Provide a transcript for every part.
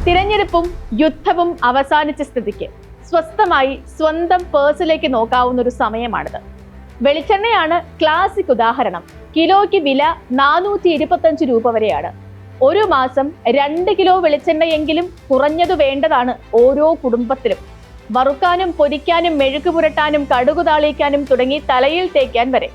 തിരഞ്ഞെടുപ്പും യുദ്ധവും അവസാനിച്ച സ്ഥിതിക്ക് സ്വസ്ഥമായി സ്വന്തം പേഴ്സിലേക്ക് നോക്കാവുന്ന ഒരു സമയമാണിത്. വെളിച്ചെണ്ണയാണ് ക്ലാസിക് ഉദാഹരണം. കിലോയ്ക്ക് വില 425 രൂപ വരെയാണ്. ഒരു മാസം 2 കിലോ വെളിച്ചെണ്ണയെങ്കിലും കുറഞ്ഞതു വേണ്ടതാണ് ഓരോ കുടുംബത്തിലും. വറുക്കാനും പൊരിക്കാനും മെഴുകു പുരട്ടാനും കടുകു താളിക്കാനും തുടങ്ങി തലയിൽ തേക്കാൻ വരെ.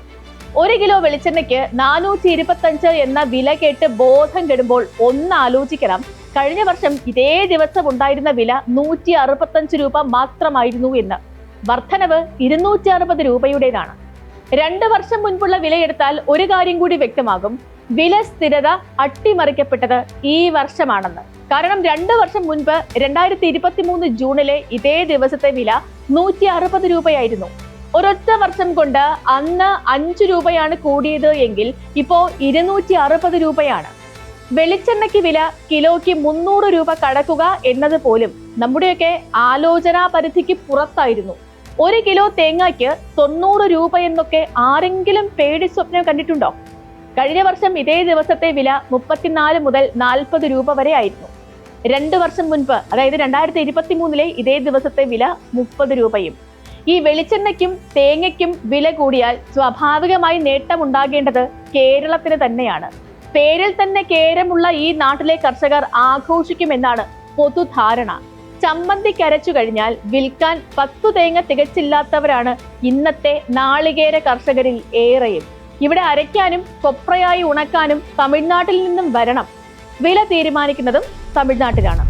1 കിലോ വെളിച്ചെണ്ണയ്ക്ക് 425 എന്ന വില കേട്ട് ബോധം കെടുമ്പോൾ ഒന്ന് ആലോചിക്കണം, കഴിഞ്ഞ വർഷം ഇതേ ദിവസം ഉണ്ടായിരുന്ന വില 165 രൂപ മാത്രമായിരുന്നു എന്ന്. വർധനവ് 260 രൂപയുടേതാണ്. 2 വർഷം മുൻപുള്ള വിലയെടുത്താൽ ഒരു കാര്യം കൂടി വ്യക്തമാകും, വില സ്ഥിരത അട്ടിമറിക്കപ്പെട്ടത് ഈ വർഷമാണെന്ന്. കാരണം 2 വർഷം മുൻപ് 2023 ജൂണിലെ ഇതേ ദിവസത്തെ വില 160 രൂപയായിരുന്നു. ഒരൊറ്റ വർഷം കൊണ്ട് അന്ന് 5 രൂപയാണ് കൂടിയത് എങ്കിൽ ഇപ്പോ 260 രൂപയാണ്. വെളിച്ചെണ്ണയ്ക്ക് വില കിലോയ്ക്ക് 300 രൂപ കടക്കുക എന്നത് പോലും നമ്മുടെയൊക്കെ ആലോചനാ പരിധിക്ക് പുറത്തായിരുന്നു. 1 കിലോ തേങ്ങയ്ക്ക് 90 രൂപ എന്നൊക്കെ ആരെങ്കിലും പേടി സ്വപ്നം കണ്ടിട്ടുണ്ടോ? കഴിഞ്ഞ വർഷം ഇതേ ദിവസത്തെ വില 34 മുതൽ 40 രൂപ വരെ ആയിരുന്നു. 2 വർഷം മുൻപ്, അതായത് 2023 ഇതേ ദിവസത്തെ വില 30 രൂപയും. ഈ വെളിച്ചെണ്ണയ്ക്കും തേങ്ങയ്ക്കും വില കൂടിയാൽ സ്വാഭാവികമായി നേട്ടമുണ്ടാകേണ്ടത് കേരളത്തിന് തന്നെയാണ്. പേരിൽ തന്നെ കേരമുള്ള ഈ നാട്ടിലെ കർഷകർ ആഘോഷിക്കുമെന്നാണ് പൊതുധാരണ. ചമ്മന്തിക്ക് അരച്ചു കഴിഞ്ഞാൽ വിൽക്കാൻ 10 തേങ്ങ തികച്ചില്ലാത്തവരാണ് ഇന്നത്തെ നാളികേര കർഷകരിൽ ഏറെയും. ഇവിടെ അരയ്ക്കാനും കൊപ്രയായി ഉണക്കാനും തമിഴ്നാട്ടിൽ നിന്നും വരണം. വില തീരുമാനിക്കുന്നതും തമിഴ്നാട്ടിലാണ്.